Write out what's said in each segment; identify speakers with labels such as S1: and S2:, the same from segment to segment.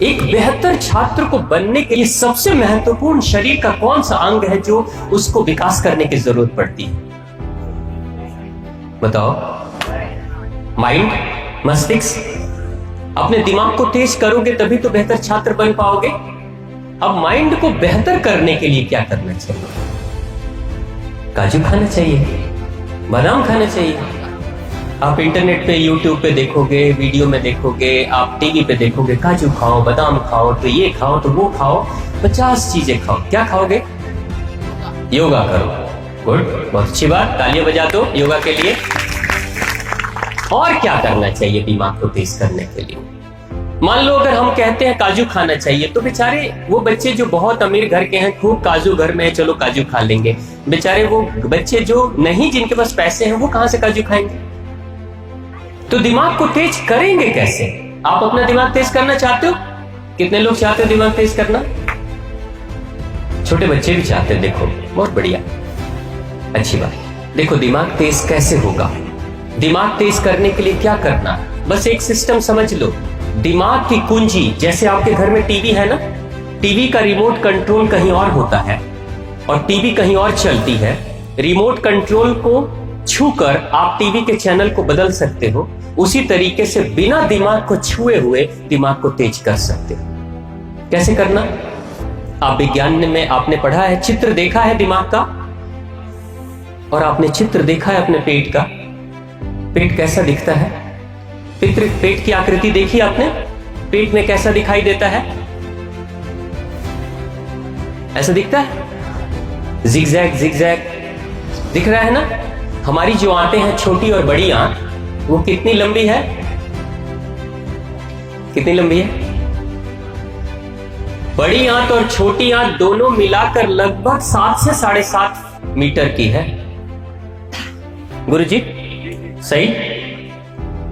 S1: एक बेहतर छात्र को बनने के लिए सबसे महत्वपूर्ण शरीर का कौन सा अंग है जो उसको विकास करने की जरूरत पड़ती है? बताओ। माइंड, मस्तिष्क। अपने दिमाग को तेज करोगे तभी तो बेहतर छात्र बन पाओगे। अब माइंड को बेहतर करने के लिए क्या करना चाहिए? काजू खाना चाहिए, बादाम खाना चाहिए। आप इंटरनेट पे, यूट्यूब पे देखोगे, वीडियो में देखोगे, आप टीवी पे देखोगे, काजू खाओ, बादाम खाओ, तो ये खाओ, तो वो खाओ, 50 चीजें खाओ। क्या खाओगे? योगा करो। गुड, बहुत अच्छी बात, तालियां बजा दो योगा के लिए। और क्या करना चाहिए दिमाग को तेज करने के लिए? मान लो अगर हम कहते हैं काजू खाना चाहिए, तो बेचारे वो बच्चे जो बहुत अमीर घर के हैं, खूब काजू घर में है, चलो काजू खा लेंगे। बेचारे वो बच्चे जो नहीं, जिनके पास पैसे हैं, वो कहां से काजू खाएंगे? तो दिमाग को तेज करेंगे कैसे? आप अपना दिमाग तेज करना चाहते हो? कितने लोग चाहते हो दिमाग तेज करना? छोटे बच्चे भी चाहते हैं। देखो, बहुत बढ़िया, अच्छी बात। देखो, दिमाग तेज कैसे होगा? दिमाग तेज करने के लिए क्या करना? बस एक सिस्टम समझ लो। दिमाग की कुंजी, जैसे आपके घर में टीवी है ना, टीवी का रिमोट कंट्रोल कहीं और होता है और टीवी कहीं और चलती है। रिमोट कंट्रोल को छूकर आप टीवी के चैनल को बदल सकते हो। उसी तरीके से बिना दिमाग को छुए हुए दिमाग को तेज कर सकते हो। कैसे करना? आप विज्ञान में आपने पढ़ा है, चित्र देखा है दिमाग का, और आपने चित्र देखा है अपने पेट का। पेट कैसा दिखता है? पेट की आकृति देखी आपने? पेट में कैसा दिखाई देता है? ऐसा दिखता है, जिगजैग जिगजैग दिख रहा है ना। हमारी जो आंतें हैं, छोटी और बड़ी आंत, वो कितनी लंबी है? कितनी लंबी है? बड़ी आंत और छोटी आंत दोनों मिलाकर लगभग 7 से 7.5 मीटर की है। गुरुजी सही?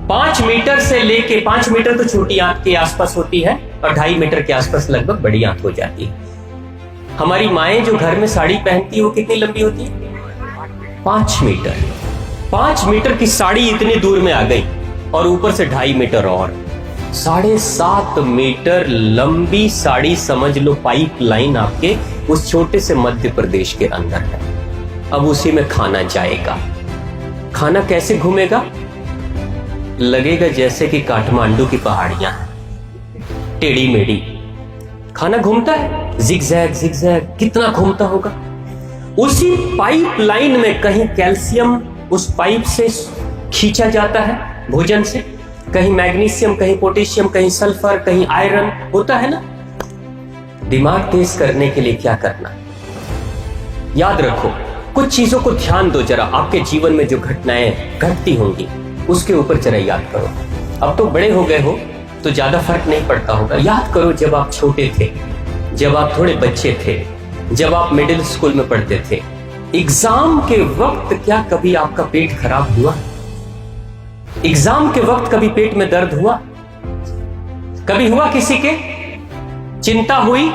S1: 5 मीटर से लेके 5 मीटर तो छोटी आंत के आसपास होती है और 2.5 मीटर के आसपास लगभग बड़ी आंत हो जाती है। हमारी माएं जो घर में साड़ी पहनती है, वो कितनी लंबी होती है? 5 मीटर। 5 मीटर की साड़ी इतनी दूर में आ गई और ऊपर से 2.5 मीटर और 7.5 मीटर लंबी साड़ी, समझ लो पाइप लाइन आपके उस छोटे से मध्य प्रदेश के अंदर है। अब उसी में खाना जाएगा। खाना कैसे घूमेगा? लगेगा जैसे कि काठमांडू की पहाड़ियां हैं, टेढ़ी मेढ़ी। खाना घूमता है, जिगजैग जिगजैग, कितना घूमता होगा। उसी पाइप लाइन में कहीं कैल्शियम उस पाइप से खींचा जाता है भोजन से, कहीं मैग्नीशियम, कहीं पोटेशियम, कहीं सल्फर, कहीं आयरन होता है ना। दिमाग तेज करने के लिए क्या करना? याद रखो, कुछ चीजों को ध्यान दो जरा। आपके जीवन में जो घटनाएं घटती होंगी उसके ऊपर जरा याद करो। अब तो बड़े हो गए हो तो ज्यादा फर्क नहीं पड़ता होगा। याद करो, जब आप छोटे थे, जब आप थोड़े बच्चे थे, जब आप मिडिल स्कूल में पढ़ते थे, एग्जाम के वक्त क्या कभी आपका पेट खराब हुआ? एग्जाम के वक्त कभी पेट में दर्द हुआ? कभी हुआ किसी के? चिंता हुई?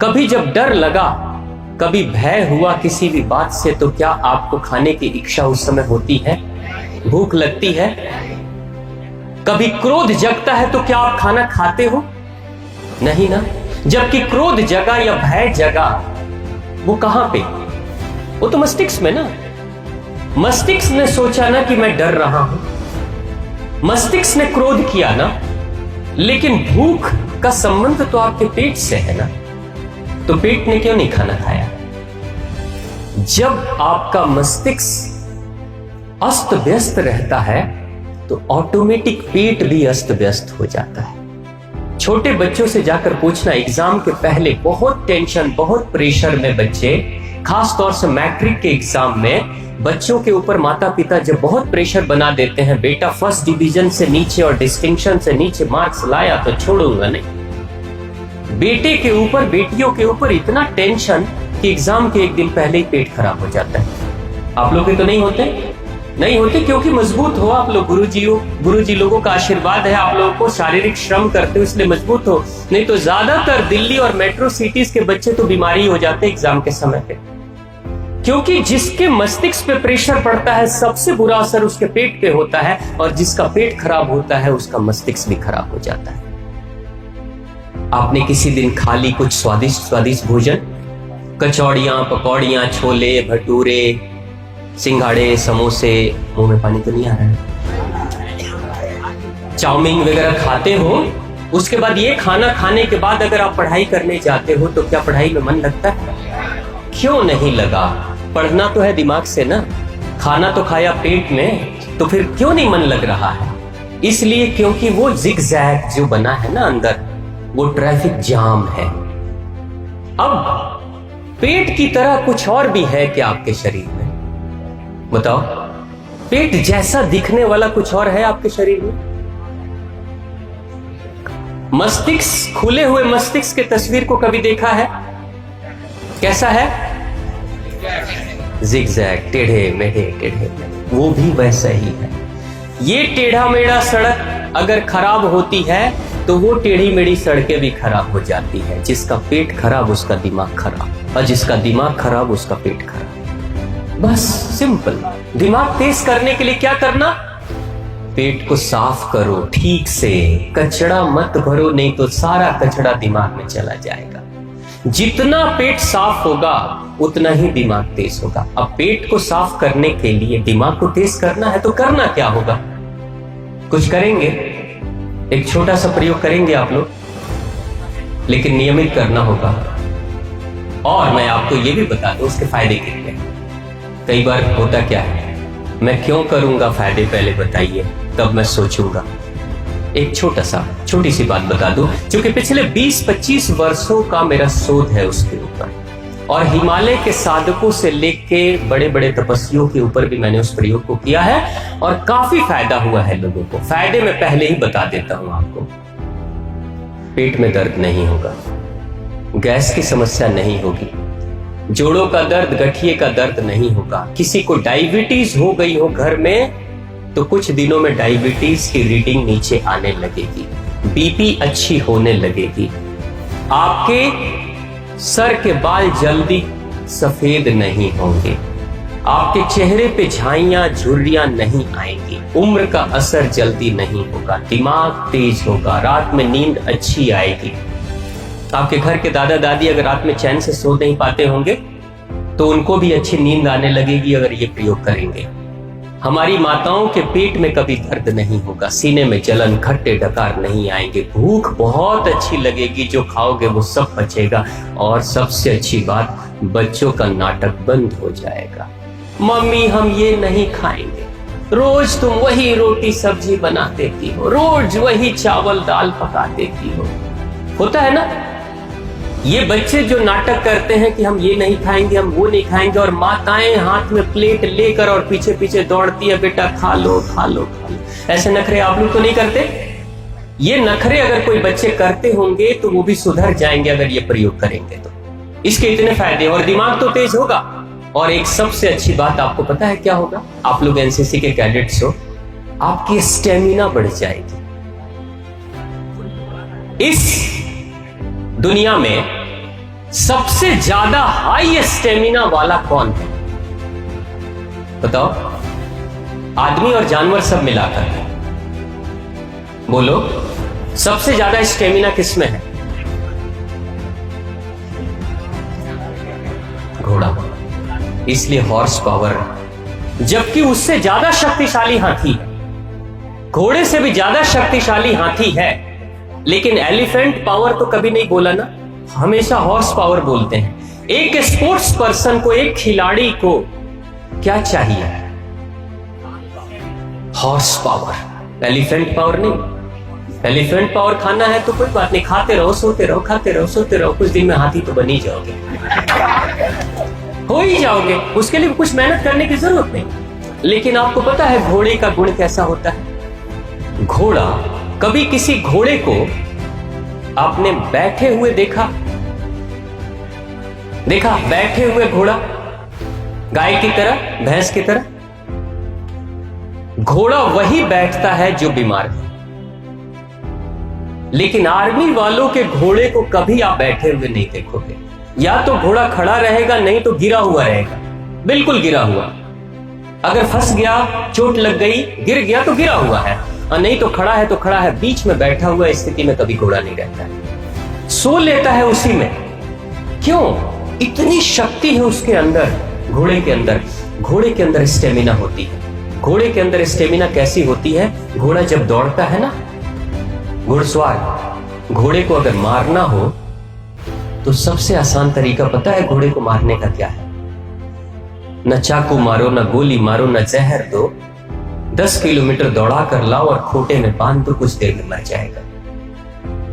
S1: कभी जब डर लगा, कभी भय हुआ किसी भी बात से, तो क्या आपको खाने की इच्छा उस समय होती है? भूख लगती है? कभी क्रोध जगता है तो क्या आप खाना खाते हो? नहीं ना। जबकि क्रोध जगा या भय जगा, वो कहां पे? वो तो मस्तिष्क में ना। मस्तिष्क ने सोचा ना कि मैं डर रहा हूं, मस्तिष्क ने क्रोध किया ना, लेकिन भूख का संबंध तो आपके पेट से है ना। तो पेट ने क्यों नहीं खाना खाया? जब आपका मस्तिष्क अस्त व्यस्त रहता है तो ऑटोमेटिक पेट भी अस्त व्यस्त हो जाता है। छोटे बच्चों से जाकर पूछना, एग्जाम के पहले बहुत टेंशन, बहुत प्रेशर में बच्चे, खास तौर से मैट्रिक के एग्जाम में बच्चों के ऊपर माता पिता जब बहुत प्रेशर बना देते हैं, बेटा फर्स्ट डिवीजन से नीचे और डिस्टिंक्शन से नीचे मार्क्स लाया तो छोड़ूंगा नहीं। बेटे के ऊपर, बेटियों के ऊपर इतना टेंशन कि एग्जाम के एक दिन पहले ही पेट खराब हो जाता है। आप लोग के तो नहीं होते? नहीं होते, क्योंकि मजबूत हो आप लोग। गुरुजी लोगों का आशीर्वाद है, आप लोगों को शारीरिक श्रम करते हो इसलिए मजबूत हो। नहीं तो ज्यादातर दिल्ली और मेट्रो सिटीज के बच्चे तो बीमारी हो जाते हैं एग्जाम के समय पे, क्योंकि जिसके मस्तिष्क पे प्रेशर पड़ता है सबसे बुरा असर उसके पेट पे होता है, और जिसका पेट खराब होता है उसका मस्तिष्क भी खराब हो जाता है। आपने किसी दिन खा ली कुछ स्वादिष्ट स्वादिष्ट भोजन, कचौड़ियाँ, पकौड़ियाँ, छोले भटूरे, सिंघाड़े, समोसे, मुंह में पानी तो नहीं आ रहा है, चाउमीन वगैरह खाते हो, उसके बाद ये खाना खाने के बाद अगर आप पढ़ाई करने जाते हो तो क्या पढ़ाई में मन लगता है? क्यों नहीं लगा? पढ़ना तो है दिमाग से ना, खाना तो खाया पेट में, तो फिर क्यों नहीं मन लग रहा है? इसलिए क्योंकि वो जिगजैग जो बना है ना अंदर, वो ट्रैफिक जाम है। अब पेट की तरह कुछ और भी है क्या आपके शरीर में? बताओ, पेट जैसा दिखने वाला कुछ और है आपके शरीर में? मस्तिष्क, खुले हुए मस्तिष्क के तस्वीर को कभी देखा है? कैसा है? जिगजैग, टेढ़े मेढ़े, टेढ़े मेढ़े, वो भी वैसा ही है। ये टेढ़ा मेढ़ा सड़क अगर खराब होती है तो वो टेढ़ी मेढ़ी सड़कें भी खराब हो जाती है। जिसका पेट खराब उसका दिमाग खराब, और जिसका दिमाग खराब उसका पेट खराब। बस सिंपल। दिमाग तेज करने के लिए क्या करना? पेट को साफ करो ठीक से, कचड़ा मत भरो, नहीं तो सारा कचड़ा दिमाग में चला जाएगा। जितना पेट साफ होगा उतना ही दिमाग तेज होगा। अब पेट को साफ करने के लिए दिमाग को तेज करना है तो करना क्या होगा? कुछ करेंगे, एक छोटा सा प्रयोग करेंगे आप लोग, लेकिन नियमित करना होगा। और मैं आपको यह भी बता दूं उसके फायदे के लिए। कई बार होता क्या है, मैं क्यों करूंगा फायदे पहले बताइए, तब मैं सोचूंगा। एक छोटी सी बात बता दूं, क्योंकि पिछले 20-25 वर्षों का मेरा शोध है उसके ऊपर, और हिमालय के साधकों से लेके बड़े बड़े तपस्वियों के ऊपर भी मैंने उस प्रयोग को किया है, और काफी फायदा हुआ है लोगों को। फायदे मैं पहले ही बता देता हूं आपको। पेट में दर्द नहीं होगा, गैस की समस्या नहीं होगी, जोड़ों का दर्द, गठिए का दर्द नहीं होगा। किसी को डायबिटीज हो गई हो घर में तो कुछ दिनों में डायबिटीज की रीडिंग नीचे आने लगेगी, बीपी अच्छी होने लगेगी, आपके सर के बाल जल्दी सफेद नहीं होंगे, आपके चेहरे पे झाइयां झुर्रियां नहीं आएंगी, उम्र का असर जल्दी नहीं होगा, दिमाग तेज होगा, रात में नींद अच्छी आएगी। आपके घर के दादा दादी अगर रात में चैन से सो नहीं पाते होंगे तो उनको भी अच्छी नींद आने लगेगी अगर ये प्रयोग करेंगे। हमारी माताओं के पेट में कभी दर्द नहीं होगा, सीने में जलन, खट्टे डकार नहीं आएंगे, भूख बहुत अच्छी लगेगी, जो खाओगे वो सब पचेगा। और सबसे अच्छी बात, बच्चों का नाटक बंद हो जाएगा। मम्मी हम ये नहीं खाएंगे, रोज तुम वही रोटी सब्जी बना देती हो, रोज वही चावल दाल पका देती हो। होता है ना, ये बच्चे जो नाटक करते हैं कि हम ये नहीं खाएंगे, हम वो नहीं खाएंगे, और माताएं हाथ में प्लेट लेकर और पीछे पीछे दौड़ती है, बेटा खा लो खा लो खा लो। ऐसे नखरे आप लोग तो नहीं करते? ये नखरे अगर कोई बच्चे करते होंगे तो वो भी सुधर जाएंगे अगर ये प्रयोग करेंगे तो। इसके इतने फायदे, और दिमाग तो तेज होगा। और एक सबसे अच्छी बात आपको पता है क्या होगा? आप लोग एनसीसी के कैडेट्स हो, आपकी स्टेमिना बढ़ जाएगी। इस दुनिया में सबसे ज्यादा हाई स्टेमिना वाला कौन है बताओ? आदमी और जानवर सब मिलाकर बोलो, सबसे ज्यादा स्टेमिना किसमें है? घोड़ा। इसलिए हॉर्स पावर, जबकि उससे ज्यादा शक्तिशाली हाथी है, घोड़े से भी ज्यादा शक्तिशाली हाथी है, लेकिन एलिफेंट पावर तो कभी नहीं बोला ना, हमेशा हॉर्स पावर बोलते हैं। एक स्पोर्ट्स पर्सन को, एक खिलाड़ी को क्या चाहिए? हॉर्स पावर, एलिफेंट पावर नहीं। एलिफेंट पावर खाना है तो कोई बात नहीं, खाते रहो सोते रहो, खाते रहो सोते रहो, कुछ दिन में हाथी तो बन ही जाओगे, हो ही जाओगे, उसके लिए कुछ मेहनत करने की जरूरत नहीं। लेकिन आपको पता है घोड़े का गुण कैसा होता है? घोड़ा, कभी किसी घोड़े को आपने बैठे हुए देखा? बैठे हुए घोड़ा, गाय की तरह, भैंस की तरह? घोड़ा वही बैठता है जो बीमार है। लेकिन आर्मी वालों के घोड़े को कभी आप बैठे हुए नहीं देखोगे। या तो घोड़ा खड़ा रहेगा, नहीं तो गिरा हुआ रहेगा, बिल्कुल गिरा हुआ। अगर फंस गया, चोट लग गई, गिर गया तो गिरा हुआ है, और नहीं तो खड़ा है तो खड़ा है। बीच में बैठा हुआ स्थिति में कभी घोड़ा नहीं रहता है। सो लेता है उसी में। क्यों? इतनी शक्ति है उसके अंदर, घोड़े के अंदर। घोड़े के अंदर स्टेमिना होती है। घोड़े के अंदर स्टेमिना कैसी होती है? घोड़ा जब दौड़ता है ना, घुड़सवार, घोड़े को अगर मारना हो तो सबसे आसान तरीका पता है घोड़े को मारने का क्या है? न चाकू मारो, न गोली मारो, न जहर दो, 10 किलोमीटर दौड़ा कर लाओ और खूंटे में बांध दो, कुछ देर में मर जाएगा।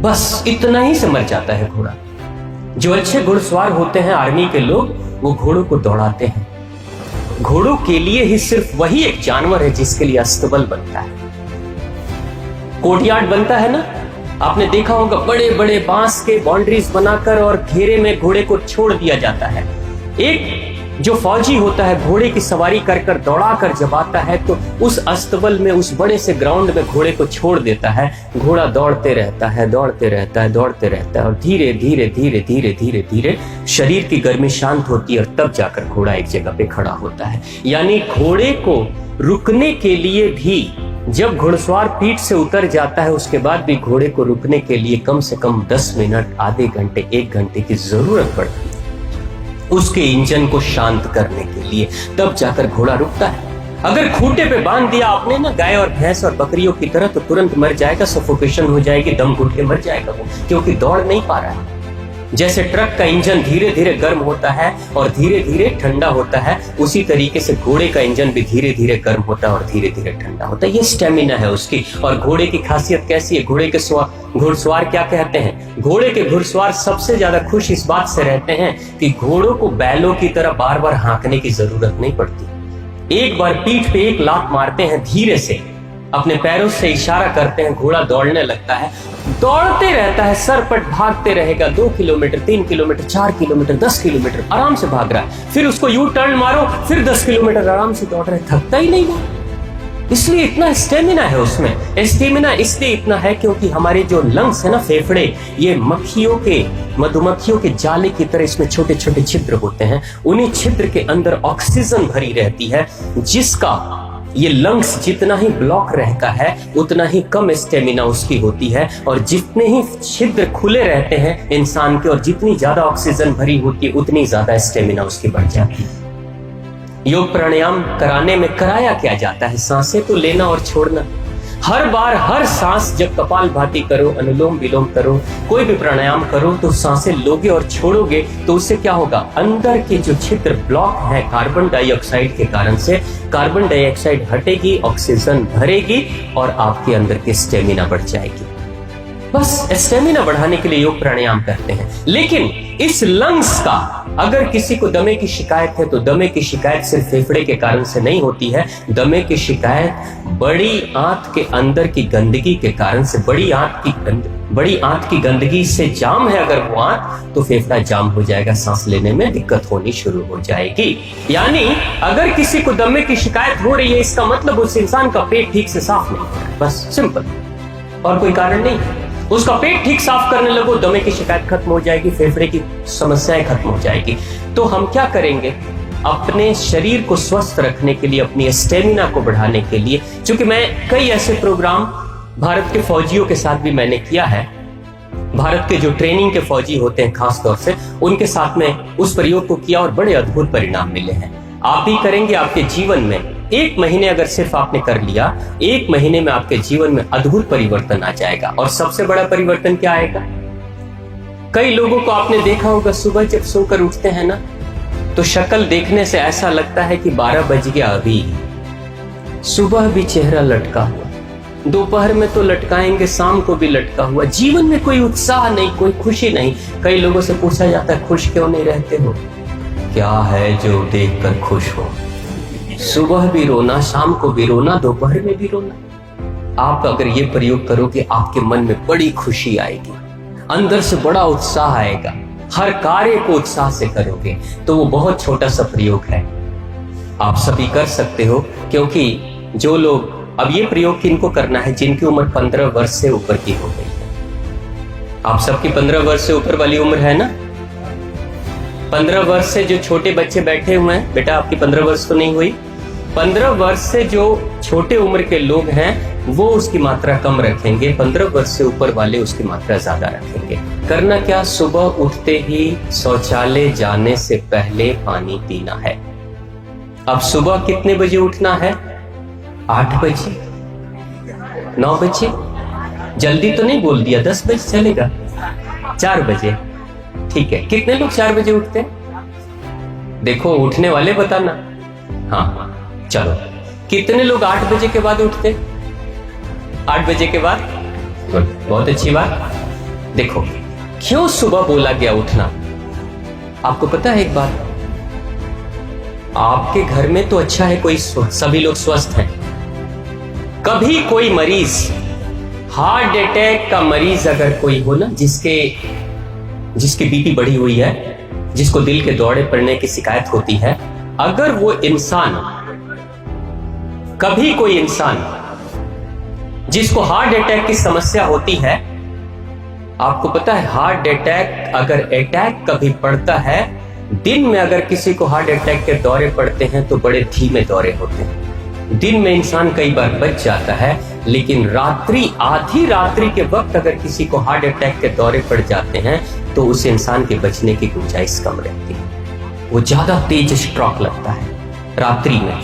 S1: बस इतना ही से मर जाता है घोड़ा। जो अच्छे घुड़सवार होते हैं आर्मी के लोग, वो घोड़ों को दौड़ाते हैं। घोड़ों के लिए ही सिर्फ वही एक जानवर है जिसके लिए अस्तबल बनता है, कोर्टयार्ड बनता है ना। आपने देखा होगा बड़े बड़े बांस के बाउंड्रीज बनाकर और घेरे में घोड़े को छोड़ दिया जाता है। एक जो फौजी होता है घोड़े की सवारी कर कर दौड़ा कर जब आता है तो उस अस्तबल में, उस बड़े से ग्राउंड में घोड़े को छोड़ देता है। घोड़ा दौड़ते रहता है, दौड़ते रहता है, दौड़ते रहता है और धीरे धीरे धीरे धीरे धीरे धीरे शरीर की गर्मी शांत होती है और तब जाकर घोड़ा एक जगह पे खड़ा होता है। यानी घोड़े को रुकने के लिए भी, जब घुड़सवार पीठ से उतर जाता है उसके बाद भी घोड़े को रुकने के लिए कम से कम 10 मिनट, आधे घंटे, 1 घंटे की जरूरत पड़ती है उसके इंजन को शांत करने के लिए। तब जाकर घोड़ा रुकता है। अगर खूंटे पे बांध दिया आपने ना गाय और भैंस और बकरियों की तरह, तो तुरंत मर जाएगा, सफोकेशन हो जाएगी, दम घुट के मर जाएगा वो, क्योंकि दौड़ नहीं पा रहा है। जैसे ट्रक का इंजन धीरे धीरे गर्म होता है और धीरे धीरे ठंडा होता है, उसी तरीके से घोड़े का इंजन भी धीरे धीरे गर्म होता है और धीरे धीरे ठंडा होता है। ये स्टेमिना है उसकी। और घोड़े की खासियत कैसी है? घोड़े के घुड़सवार क्या कहते हैं? घोड़े के घुड़सवार सबसे ज्यादा खुश इस बात से रहते हैं कि घोड़ों को बैलों की तरह बार बार हाँकने की जरूरत नहीं पड़ती। एक बार पीठ पे एक लात मारते हैं, धीरे से अपने पैरों से इशारा करते हैं, घोड़ा दौड़ने लगता है, दौड़ते रहता है, सरपट भागते रहेगा। 2 किलोमीटर, 3 किलोमीटर, 4 किलोमीटर, 10 किलोमीटर आराम से भाग रहा है। फिर उसको यू टर्न मारो, फिर 10 किलोमीटर आराम से दौड़ रहा है, थकता ही नहीं वो। इसलिए इतना स्टेमिना है उसमें। स्टेमिना इसलिए इतना है क्योंकि हमारे जो लंग्स है ना, फेफड़े, ये मधुमक्खियों के जाले की तरह इसमें छोटे छोटे छिद्र होते हैं। उन्हीं छिद्र के अंदर ऑक्सीजन भरी रहती है, जिसका ये लंग्स जितना ही ब्लॉक रहता है उतना ही कम स्टेमिना उसकी होती है। और जितने ही छिद्र खुले रहते हैं इंसान के और जितनी ज्यादा ऑक्सीजन भरी होती है उतनी ज्यादा स्टेमिना उसकी बढ़ जाती है। योग प्राणायाम कराने में कराया क्या जाता है? सांसें तो लेना और छोड़ना। हर बार हर सांस जब कपालभाति करो, अनुलोम विलोम करो, कोई भी प्राणायाम करो, तो सांसें लोगे और छोड़ोगे तो उससे क्या होगा? अंदर के जो छिद्र ब्लॉक है कार्बन डाइऑक्साइड के कारण से, कार्बन डाइऑक्साइड हटेगी, ऑक्सीजन भरेगी और आपके अंदर की स्टेमिना बढ़ जाएगी। बस स्टेमिना बढ़ाने के लिए योग प्राणायाम करते हैं। लेकिन इस लंग्स का, अगर किसी को दमे की शिकायत है तो दमे की शिकायत सिर्फ फेफड़े के कारण से नहीं होती है। दमे की शिकायत बड़ी आंत के अंदर की गंदगी के कारण से, बड़ी आंत की गंदगी से जाम है अगर वो आंत, तो फेफड़ा जाम हो जाएगा, सांस लेने में दिक्कत होनी शुरू हो जाएगी। यानी अगर किसी को दमे की शिकायत हो रही है, इसका मतलब उस इंसान का पेट ठीक से साफ नहीं हो रहा है। बस सिंपल, और कोई कारण नहीं। उसका पेट ठीक साफ करने लगो, दमे की शिकायत खत्म हो जाएगी, फेफड़े की समस्याएं खत्म हो जाएगी। तो हम क्या करेंगे? अपने शरीर को स्वस्थ रखने के लिए, अपनी स्टेमिना को बढ़ाने के लिए, क्योंकि मैं कई ऐसे प्रोग्राम भारत के फौजियों के साथ भी मैंने किया है, भारत के जो ट्रेनिंग के फौजी होते हैं खास तौर से, उनके साथ में उस प्रयोग को किया और बड़े अद्भुत परिणाम मिले हैं। आप भी करेंगे, आपके जीवन में 1 महीने अगर सिर्फ आपने कर लिया, 1 महीने में आपके जीवन में अद्भुत परिवर्तन आ जाएगा। और सबसे बड़ा परिवर्तन क्या आएगा? कई लोगों को आपने देखा होगा, सुबह जब सोकर उठते हैं ना, तो शक्ल देखने से ऐसा लगता है कि 12 बज गया अभी। सुबह भी चेहरा लटका हुआ, दोपहर में तो लटकाएंगे, शाम को भी लटका हुआ। जीवन में कोई उत्साह नहीं, कोई खुशी नहीं। कई लोगों से पूछा जाता है, खुश क्यों नहीं रहते हो? क्या है जो देखकर खुश हो? सुबह भी रोना, शाम को भी रोना, दोपहर में भी रोना। आप अगर ये प्रयोग करोगे, आपके मन में बड़ी खुशी आएगी, अंदर से बड़ा उत्साह आएगा, हर कार्य को उत्साह से करोगे। तो वो बहुत छोटा सा प्रयोग है, आप सभी कर सकते हो। क्योंकि जो लोग, अब ये प्रयोग किनको करना है? जिनकी उम्र 15 वर्ष से ऊपर की हो गई है। आप सबकी 15 वर्ष से ऊपर वाली उम्र है ना? 15 वर्ष से जो छोटे बच्चे बैठे हुए हैं, बेटा आपकी 15 वर्ष तो नहीं हुई। 15 वर्ष से जो छोटे उम्र के लोग हैं वो उसकी मात्रा कम रखेंगे, 15 वर्ष से ऊपर वाले उसकी मात्रा ज्यादा रखेंगे। करना क्या, सुबह उठते ही शौचालय जाने से पहले पानी पीना है। अब सुबह कितने बजे उठना है? 8 बजे, 9 बजे, जल्दी तो नहीं बोल दिया, 10 बजे चलेगा, 4 बजे, ठीक है। कितने लोग 4 बजे उठते हैं? देखो उठने वाले बताना। हाँ चलो, कितने लोग 8 बजे के बाद उठते? 8 बजे के बाद, बहुत अच्छी बात। देखो क्यों सुबह बोला गया उठना, आपको पता है एक बात? आपके घर में तो अच्छा है, कोई सभी लोग स्वस्थ हैं। कभी कोई मरीज, हार्ट अटैक का मरीज अगर कोई हो ना, जिसकी बीपी बढ़ी हुई है, जिसको दिल के दौरे पड़ने की शिकायत होती है, अगर वो इंसान, कभी कोई इंसान जिसको हार्ट अटैक की समस्या होती है, आपको पता है हार्ट अटैक अगर अटैक कभी पड़ता है, दिन में अगर किसी को हार्ट अटैक के दौरे पड़ते हैं तो बड़े धीमे दौरे होते हैं। दिन में इंसान कई बार बच जाता है, लेकिन रात्रि, आधी रात्रि के वक्त अगर किसी को हार्ट अटैक के दौरे पड़ जाते हैं तो उस इंसान के बचने की गुंजाइश कम रहती है। वो ज्यादा तेज स्ट्रोक लगता है रात्रि में,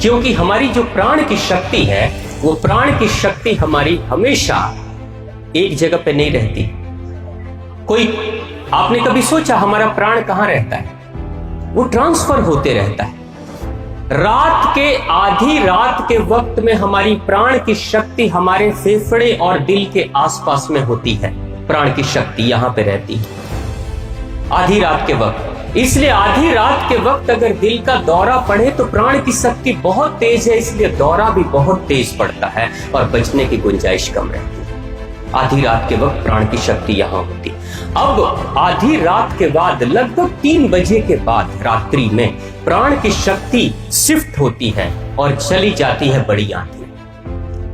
S1: क्योंकि हमारी जो प्राण की शक्ति है, वो प्राण की शक्ति हमारी हमेशा एक जगह पे नहीं रहती। कोई, आपने कभी सोचा हमारा प्राण कहां रहता है? वो ट्रांसफर होते रहता है। रात के, आधी रात के वक्त में हमारी प्राण की शक्ति हमारे फेफड़े और दिल के आसपास में होती है। प्राण की शक्ति यहां पे रहती है आधी रात के वक्त। इसलिए आधी रात के वक्त अगर दिल का दौरा पड़े तो प्राण की शक्ति बहुत तेज है, इसलिए दौरा भी बहुत तेज पड़ता है और बचने की गुंजाइश कम रहती है। आधी रात के वक्त प्राण की शक्ति यहां होती है। अब आधी रात के बाद लगभग 3 बजे के बाद रात्रि में प्राण की शक्ति शिफ्ट होती है और चली जाती है बड़ी आंत में।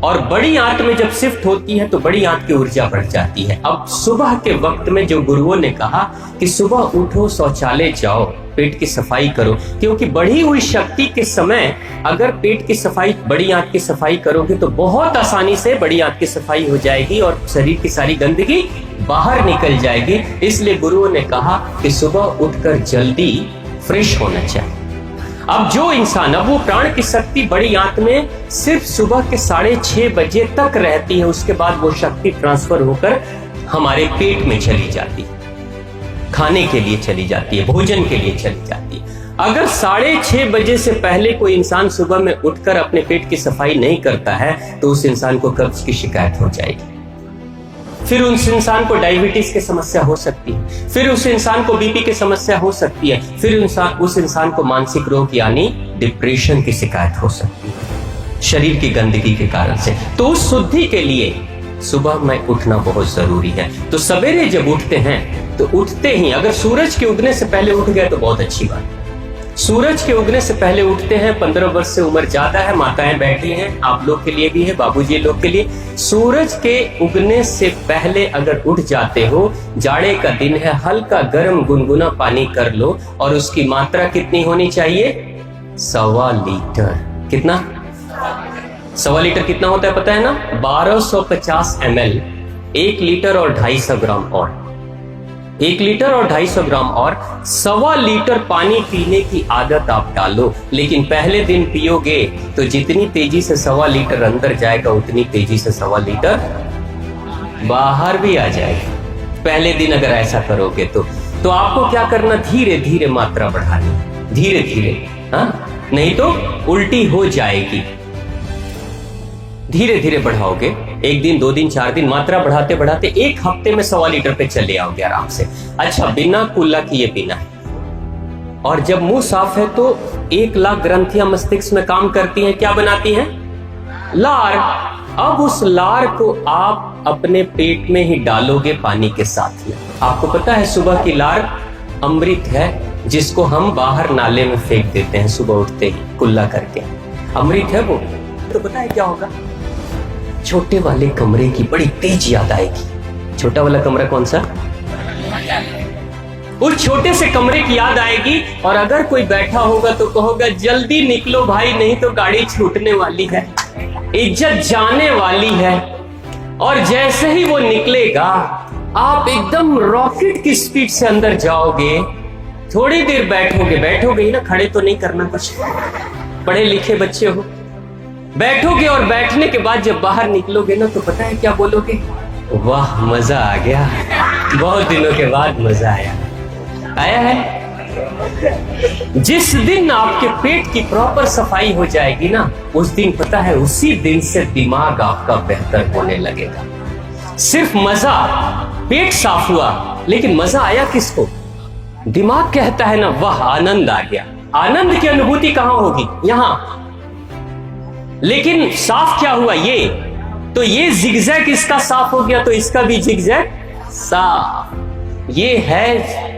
S1: और बड़ी आंत में जब शिफ्ट होती है तो बड़ी आंत की ऊर्जा बढ़ जाती है। अब सुबह के वक्त में जो गुरुओं ने कहा कि सुबह उठो, शौचालय जाओ, पेट की सफाई करो, क्योंकि बढ़ी हुई शक्ति के समय अगर पेट की सफाई, बड़ी आंत की सफाई करोगे तो बहुत आसानी से बड़ी आंत की सफाई हो जाएगी और शरीर की सारी गंदगी बाहर निकल जाएगी। इसलिए गुरुओं ने कहा कि सुबह उठकर जल्दी फ्रेश होना चाहिए। अब जो इंसान, अब वो प्राण की शक्ति बड़ी आंत में सिर्फ सुबह के 6:30 बजे तक रहती है, उसके बाद वो शक्ति ट्रांसफर होकर हमारे पेट में चली जाती है, खाने के लिए चली जाती है, भोजन के लिए चली जाती है। अगर 6:30 बजे से पहले कोई इंसान सुबह में उठकर अपने पेट की सफाई नहीं करता है तो उस इंसान को कब्ज की शिकायत हो जाएगी, फिर उस इंसान को डायबिटीज की समस्या हो सकती है, फिर उस इंसान को बीपी की समस्या हो सकती है, फिर उस इंसान को मानसिक रोग यानी डिप्रेशन की शिकायत हो सकती है शरीर की गंदगी के कारण से। तो उस शुद्धि के लिए सुबह में उठना बहुत जरूरी है। तो सवेरे जब उठते हैं तो उठते ही अगर सूरज के उगने से पहले उठ गए तो बहुत अच्छी बात। सूरज के उगने से पहले उठते हैं, 15 वर्ष से उम्र ज्यादा है, माताएं बैठी हैं, आप लोग के लिए भी है, बाबूजी लोग के लिए, सूरज के उगने से पहले अगर उठ जाते हो, जाड़े का दिन है, हल्का गर्म गुनगुना पानी कर लो और उसकी मात्रा कितनी होनी चाहिए? 1.25 लीटर। कितना? 1.25 लीटर कितना होता है पता है ना? 1250 ml, 1 लीटर और 250 ग्राम और 1 लीटर और 250 ग्राम और 1.25 लीटर पानी पीने की आदत आप डालो। लेकिन पहले दिन पियोगे तो जितनी तेजी से 1.25 लीटर अंदर जाएगा उतनी तेजी से 1.25 लीटर बाहर भी आ जाएगा। पहले दिन अगर ऐसा करोगे तो आपको क्या करना? धीरे धीरे मात्रा बढ़ानी, धीरे धीरे, हाँ, नहीं तो उल्टी हो जाएगी। धीरे धीरे बढ़ाओगे, 1 दिन 2 दिन 4 दिन, मात्रा बढ़ाते बढ़ाते 1 हफ्ते में 1.25 लीटर पे चले आओगे आराम से। अच्छा, बिना कुल्ला किए पीना है। और जब मुंह साफ है तो 1 लाख ग्रंथियां मस्तिष्क में काम करती हैं, क्या बनाती हैं? लार। अब उस लार को आप अपने पेट में ही डालोगे पानी के साथ ही। आपको पता है सुबह की लार अमृत है, जिसको हम बाहर नाले में फेंक देते हैं सुबह उठते ही कुल्ला करके, अमृत है वो। तो पता है क्या होगा? छोटे वाले कमरे की बड़ी तेज याद आएगी। छोटा वाला कमरा कौन सा? उस छोटे से कमरे की याद आएगी। और अगर कोई बैठा होगा तो कहोगा जल्दी निकलो भाई, नहीं तो गाड़ी छूटने वाली है, इज्जत जाने वाली है। और जैसे ही वो निकलेगा आप एकदम रॉकेट की स्पीड से अंदर जाओगे, थोड़ी देर बैठोगे ही ना, खड़े तो नहीं करना कुछ, पढ़े लिखे बच्चे हो, बैठोगे और बैठने के बाद जब बाहर निकलोगे ना तो पता है क्या बोलोगे? वाह मजा आ गया, बहुत दिनों के बाद मजा आया है। जिस दिन आपके पेट की प्रॉपर सफाई हो जाएगी ना, उस दिन पता है उसी दिन से दिमाग आपका बेहतर होने लगेगा। सिर्फ मजा, पेट साफ हुआ लेकिन मजा आया किसको? दिमाग कहता है ना वाह आनंद आ गया। आनंद की अनुभूति कहां होगी? यहां। लेकिन साफ क्या हुआ? ये तो ये जिगजैग इसका साफ हो गया तो इसका भी जिगजैग साफ। ये है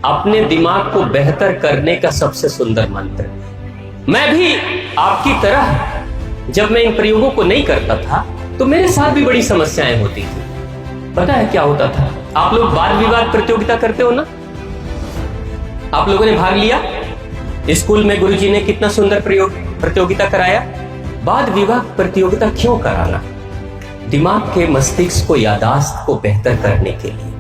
S1: अपने दिमाग को बेहतर करने का सबसे सुंदर मंत्र। मैं भी आपकी तरह जब मैं इन प्रयोगों को नहीं करता था तो मेरे साथ भी बड़ी समस्याएं होती थी। पता है क्या होता था? आप लोग वाद विवाद प्रतियोगिता करते हो ना? आप लोगों ने भाग लिया स्कूल में, गुरुजी ने कितना सुंदर प्रतियोगिता कराया। वाद विवाद प्रतियोगिता क्यों कराना? दिमाग के मस्तिष्क को, यादाश्त को बेहतर करने के लिए,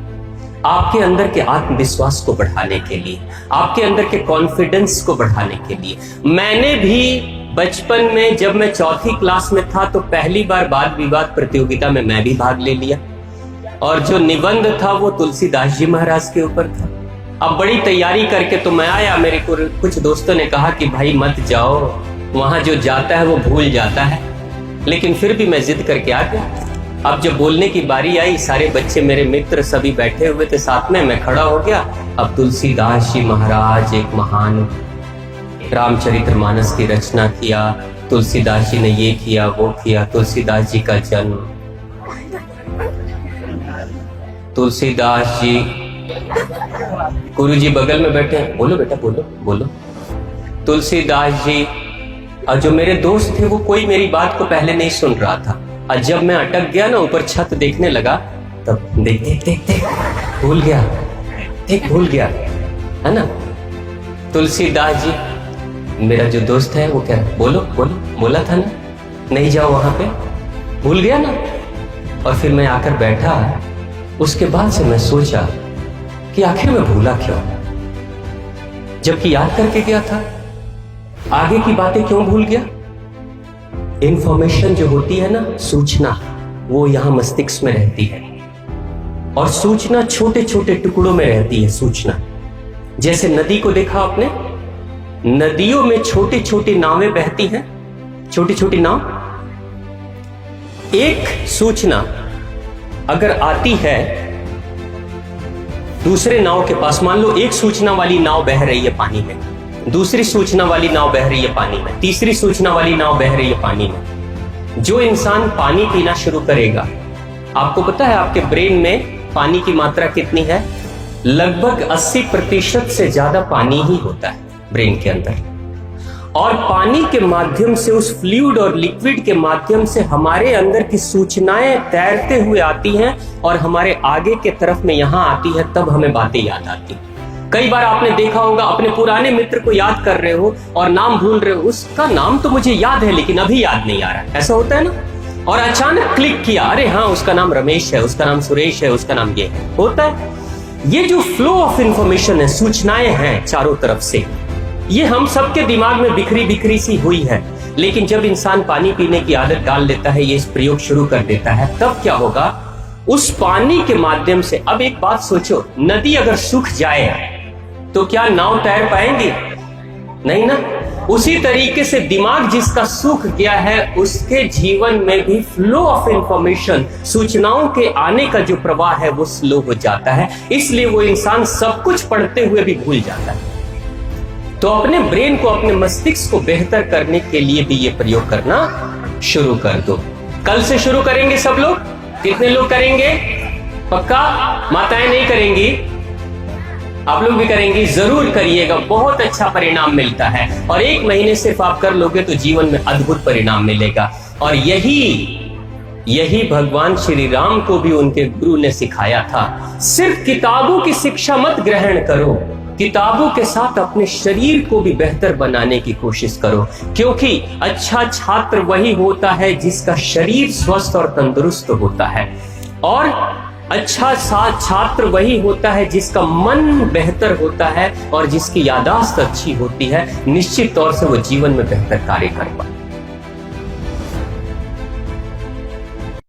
S1: आपके अंदर के आत्मविश्वास को बढ़ाने के लिए, आपके अंदर के कॉन्फिडेंस को बढ़ाने के लिए। मैंने भी बचपन में जब मैं चौथी क्लास में था तो पहली बार वाद विवाद प्रतियोगिता में मैं भी भाग ले लिया, और जो निबंध था वो तुलसीदास जी महाराज के ऊपर था। अब बड़ी तैयारी करके तो मैं आया, मेरे को कुछ दोस्तों ने कहा कि भाई मत जाओ, वहां जो जाता है वो भूल जाता है, लेकिन फिर भी मैं जिद करके आ गया। अब जब बोलने की बारी आई, सारे बच्चे मेरे मित्र सभी बैठे हुए थे साथ में, मैं खड़ा हो गया। अब तुलसीदास जी महाराज एक महान रामचरितमानस की रचना किया, तुलसीदास जी ने ये किया वो किया, तुलसीदास जी का जन्म, तुलसीदास जी, गुरु जी बगल में बैठे, बोलो बेटा बोलो बोलो, तुलसीदास जी। और जो मेरे दोस्त थे वो कोई मेरी बात को पहले नहीं सुन रहा था, और जब मैं अटक गया ना, ऊपर छत देखने लगा, तब देख देख देख देख भूल गया, देख भूल गया, है ना। तुलसीदास जी, मेरा जो दोस्त है वो क्या, बोलो बोलो, बोला था ना नहीं जाओ वहां पे, भूल गया ना। और फिर मैं आकर बैठा, उसके बाद से मैं सोचा कि आखिर मैं भूला क्यों, जबकि याद करके गया था। आगे की बातें क्यों भूल गया? इंफॉर्मेशन जो होती है ना, सूचना, वो यहां मस्तिष्क में रहती है, और सूचना छोटे छोटे टुकड़ों में रहती है। सूचना जैसे नदी को देखा आपने, नदियों में छोटी छोटी नावें बहती हैं, छोटी छोटी नाव। एक सूचना अगर आती है दूसरे नाव के पास, मान लो एक सूचना वाली नाव बह रही है पानी में, दूसरी सूचना वाली नाव बह रही है पानी में, तीसरी सूचना वाली नाव बह रही है पानी में। जो इंसान पानी पीना शुरू करेगा, आपको पता है आपके ब्रेन में पानी की मात्रा कितनी है? लगभग 80% से ज्यादा पानी ही होता है ब्रेन के अंदर। और पानी के माध्यम से, उस फ्लूइड और लिक्विड के माध्यम से हमारे अंदर की सूचनाएं तैरते हुए आती हैं और हमारे आगे के तरफ में यहां आती है, तब हमें बातें याद आती। कई बार आपने देखा होगा, अपने पुराने मित्र को याद कर रहे हो और नाम भूल रहे हो, उसका नाम तो मुझे याद है लेकिन अभी याद नहीं आ रहा है, ऐसा होता है ना। और अचानक क्लिक किया, अरे हाँ उसका नाम रमेश है, उसका नाम सुरेश है, उसका नाम ये है, होता है। ये जो फ्लो ऑफ इंफॉर्मेशन है, सूचनाएं हैं चारों तरफ से, ये हम सबके दिमाग में बिखरी बिखरी सी हुई है। लेकिन जब इंसान पानी पीने की आदत डाल लेता है, ये इस प्रयोग शुरू कर देता है, तब क्या होगा? उस पानी के माध्यम से, अब एक बात सोचो, नदी अगर सूख जाए तो क्या नाव तैर पाएंगी? नहीं ना। उसी तरीके से दिमाग जिसका सूख गया है, उसके जीवन में भी फ्लो ऑफ इंफॉर्मेशन, सूचनाओं के आने का जो प्रवाह है वो स्लो हो जाता है। इसलिए वो इंसान सब कुछ पढ़ते हुए भी भूल जाता है। तो अपने ब्रेन को, अपने मस्तिष्क को बेहतर करने के लिए भी ये प्रयोग करना शुरू कर दो। कल से शुरू करेंगे सब लोग? कितने लोग करेंगे? पक्का? माताएं नहीं करेंगी, आप लोग भी करेंगे? जरूर करिएगा, बहुत अच्छा परिणाम मिलता है। और 1 महीने सिर्फ आप कर लोगे तो जीवन में अद्भुत परिणाम मिलेगा। और यही भगवान श्री राम को भी उनके गुरु ने सिखाया था। सिर्फ किताबों की शिक्षा मत ग्रहण करो, किताबों के साथ अपने शरीर को भी बेहतर बनाने की कोशिश करो, क्योंकि अच्छा छात्र वही होता है जिसका शरीर स्वस्थ और तंदुरुस्त होता है। और अच्छा छात्र वही होता है जिसका मन बेहतर होता है और जिसकी याददाश्त अच्छी होती है। निश्चित तौर से वो जीवन में बेहतर कार्य कर पाता है।